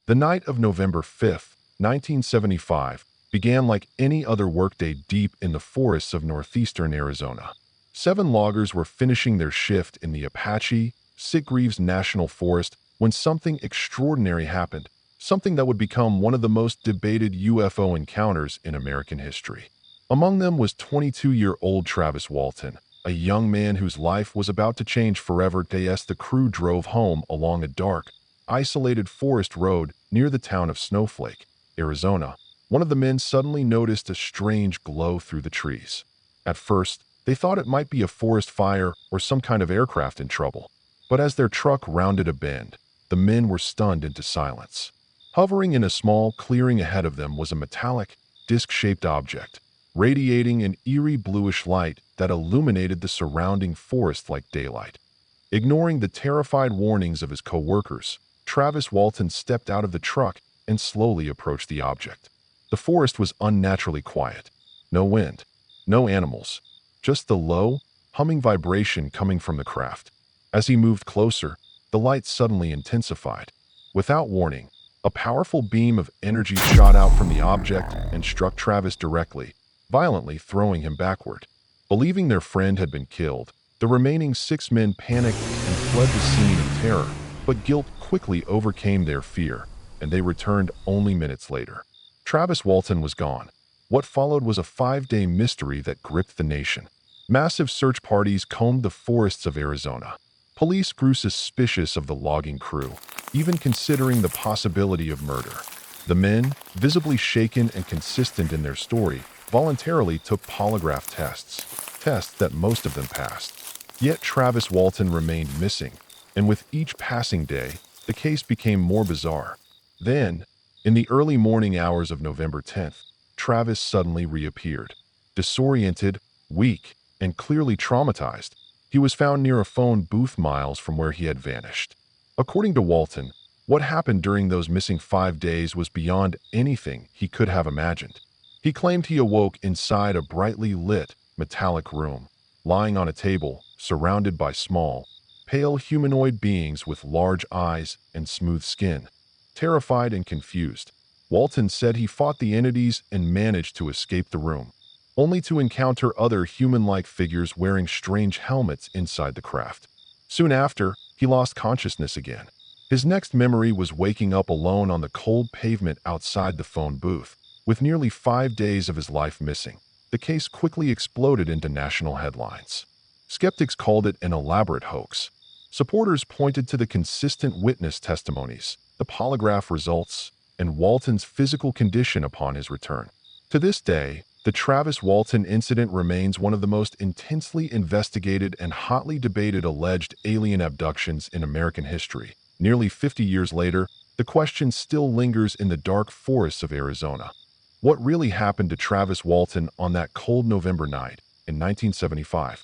The night of November 5th, 1975, began like any other workday deep in the forests of northeastern Arizona. 7 loggers were finishing their shift in the Apache Sitgreaves National Forest when something extraordinary happened, something that would become one of the most debated UFO encounters in American history. Among them was 22-year-old Travis Walton, a young man whose life was about to change forever. As the crew drove home along a dark, isolated forest road near the town of Snowflake, Arizona, one of the men suddenly noticed a strange glow through the trees. At first, they thought it might be a forest fire or some kind of aircraft in trouble. But as their truck rounded a bend, the men were stunned into silence. Hovering in a small clearing ahead of them was a metallic, disc-shaped object, radiating an eerie bluish light that illuminated the surrounding forest like daylight. Ignoring the terrified warnings of his coworkers, Travis Walton stepped out of the truck and slowly approached the object. The forest was unnaturally quiet. No wind, no animals, just the low, humming vibration coming from the craft. As he moved closer, the light suddenly intensified. Without warning, a powerful beam of energy shot out from the object and struck Travis directly, violently throwing him backward. Believing their friend had been killed, the remaining 6 men panicked and fled the scene in terror, but guilt quickly overcame their fear, and they returned only minutes later. Travis Walton was gone. What followed was a 5-day mystery that gripped the nation. Massive search parties combed the forests of Arizona. Police grew suspicious of the logging crew, even considering the possibility of murder. The men, visibly shaken and consistent in their story, voluntarily took polygraph tests that most of them passed. Yet Travis Walton remained missing, and with each passing day, the case became more bizarre. Then, in the early morning hours of November 10th, Travis suddenly reappeared. Disoriented, weak, and clearly traumatized, he was found near a phone booth miles from where he had vanished. According to Walton, what happened during those missing 5 days was beyond anything he could have imagined. He claimed he awoke inside a brightly lit, metallic room, lying on a table, surrounded by small, pale humanoid beings with large eyes and smooth skin. Terrified and confused, Walton said he fought the entities and managed to escape the room, only to encounter other human-like figures wearing strange helmets inside the craft. Soon after, he lost consciousness again. His next memory was waking up alone on the cold pavement outside the phone booth. With nearly 5 days of his life missing, the case quickly exploded into national headlines. Skeptics called it an elaborate hoax. Supporters pointed to the consistent witness testimonies, the polygraph results, and Walton's physical condition upon his return. To this day, the Travis Walton incident remains one of the most intensely investigated and hotly debated alleged alien abductions in American history. Nearly 50 years later, the question still lingers in the dark forests of Arizona. What really happened to Travis Walton on that cold November night in 1975?